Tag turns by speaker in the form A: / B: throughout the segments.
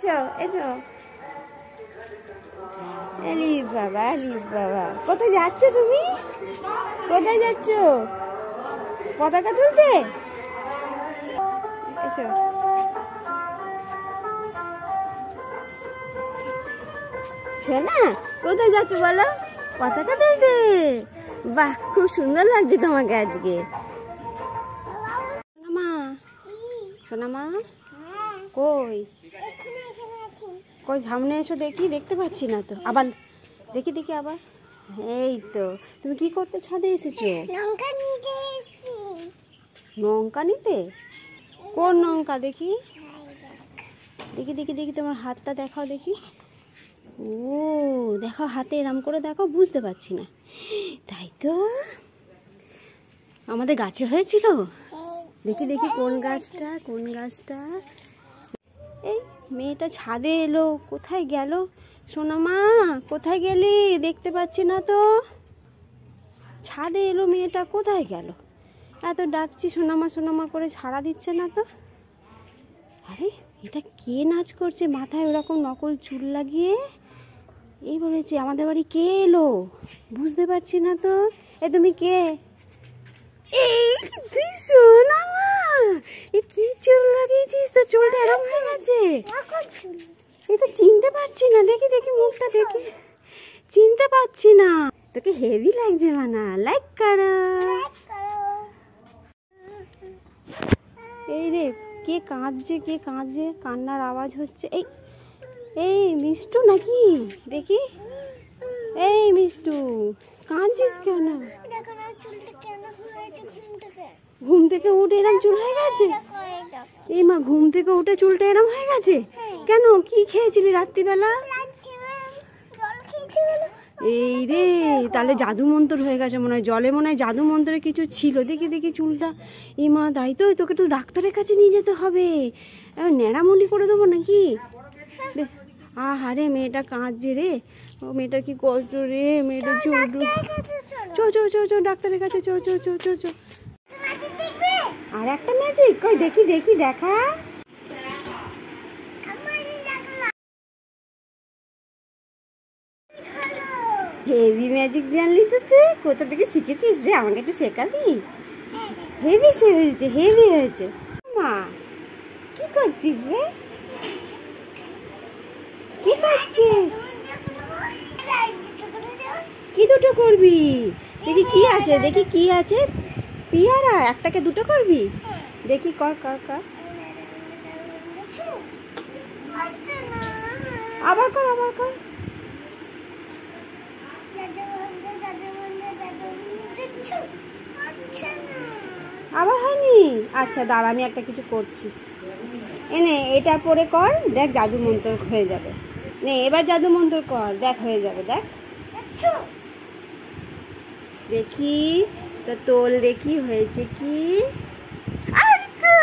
A: এসো এসো। আলি বাবা, আলি বাবা, কোথায় যাচ্ছ তুমি? কোথায় যাচ্ছ? পতাকা তুলতে? এসো। শোনা, কোথায় যাচ্ছ বলো? পতাকা তুলতে। বাহ, খুব সুন্দর লাগছে তোমাকে আজকে। সোনামা, সোনামা কই? কই সামনে এসো দেখি, দেখতে পাচ্ছি না তো। আবার দেখি দেখি আবার। এই তো, তুমি কি করতে ছাদে এসেছো? লঙ্কা নিতে? কোন লঙ্কা দেখি? দেখি দেখি দেখি, তোমার হাতটা দেখাও দেখি। ও দেখো, হাতে এরম করে দেখো, বুঝতে পারছি না। তাই তো, আমাদের গাছে হয়েছিল। দেখি দেখি কোন গাছটা, কোন গাছটা। এই মেয়েটা ছাদে এলো, কোথায় গেল? সোনামা কোথায় গেলি? দেখতে পাচ্ছি না তো। ছাদে এলো মেয়েটা, কোথায় গেল? এত ডাকছি সোনামা সোনামা করে, সাড়া দিচ্ছে না তো। আরে এটা কে নাচ করছে মাথায় ওরকম নকল চুল লাগিয়ে? এই বলেছে আমাদের বাড়ি কে এলো, বুঝতে পারছি না তো। এ তুমি কে? এই তুই সোনামা, এ কি চুল লাগিয়েছিস? তো চুলটা এরকম হয়ে গেছে। এই তো চিনতে পারছি না, দেখি দেখি মুখটা দেখি, চিনতে পারছি না। তোকে হেভি লাগছে মানা, লাইক করো। এই রে, কে কাঁদছে, কে কাঁদছে, কান্নার আওয়াজ হচ্ছে। এই এই মিষ্টু নাকি? দেখি, এই মিষ্টু কাঁদছিস কেন? ঘুম থেকে উঠে এরম চুল হয়ে গেছে? এই মা, ঘুম থেকে উঠে চুলটা এরম হয়ে গেছে কেন? কি খেয়েছিলি রাত্রিবেলা? এই রে, তাহলে জাদু মন্ত্র হয়ে গেছে মনে হয়, জলে মনে হয় জাদু মন্ত্রে কিছু ছিল। দেখি দেখি চুলটা। এই মা, তাই তো, তোকে তো ডাক্তারের কাছে নিয়ে যেতে হবে। নেড়ামুলি করে দেবো নাকি? আহারে মেয়েটা কাঁদছে রে, ও মেয়েটা কি কষ্ট রে, মেয়েটা চো চো চো চো ডাক্তারের কাছে, চো চো চো চো চো। আর একটা ম্যাজিক কই দেখি দেখি, দেখা। হেভি ম্যাজিক জানলি তো তুই? কোথা থেকে শিখেছিস রে? আমাকে একটু শেখাবি? হেভি হয়েছে, হেভি হয়েছে। মা কি করছিস রে? কি করছিস? কি দুটো করবি? দেখি কি আছে, দেখি কি আছে। পিয়ারা, একটাকে দুটো করবি? দেখি কর কর কর। আবার কর, আবার কর। আবার হয়নি? আচ্ছা দাঁড়া, আমি একটা কিছু করছি। এনে এটা পরে কর, দেখ জাদু মন্ত্র হয়ে যাবে। নে এবার জাদু মন্ত্র কর, দেখ হয়ে যাবে, দেখ। দেখি তো, তোল দেখি হয়েছে কি। আর তো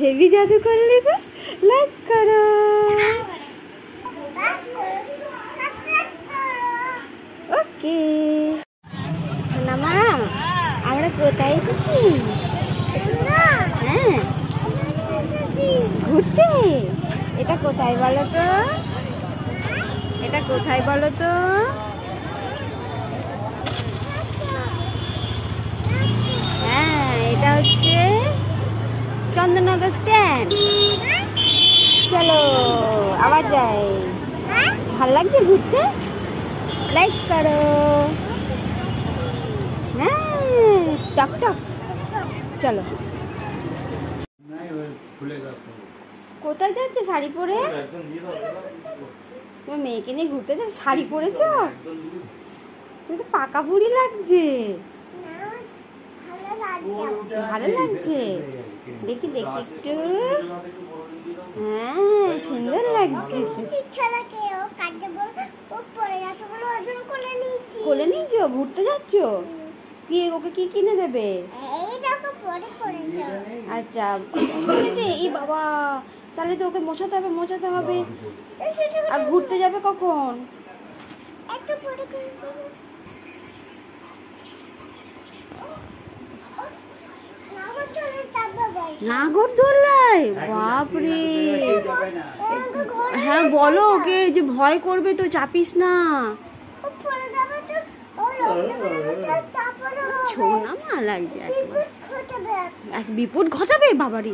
A: হেভি জাদু করলি তো, লাইক করো। ওকে সোনামা, আমরা কোথায় এসেছি? হ্যাঁ ঘুরতে। এটা কোথায় বলো তো? এটা কোথায় বলো তো? হ্যাঁ, এটা হচ্ছে চন্দননগর স্ট্যান্ড। চলো আবার যাই। ভাল লাগছে ঘুরতে? লাইক করো। হ্যাঁ টক টক। চলো। কোথায় যাচ্ছ শাড়ি পরে? তোমার মেয়েকে নিয়ে ঘুরতে যাচ্ছ, শাড়ি পরেছ? তুমি তো পাকা বুড়ি লাগছে। ভালো লাগছে, দেখি দেখি একটু। হ্যাঁ সুন্দর লাগছে। কোলে নিয়েছো? ঘুরতে যাচ্ছ? কি ওকে কি কিনে দেবে? আচ্ছা এই বাবা, তাহলে তো ওকে মোছাতে হবে, মোছাতে হবে। আর ঘুরতে যাবে কখন? নাগরদোল্লায়? বাপরে, হ্যাঁ বলো ওকে যে ভয় করবে তো, চাপিস না। ছোনা মা লাগছে, এক বিপদ ঘটাবে বাবারি।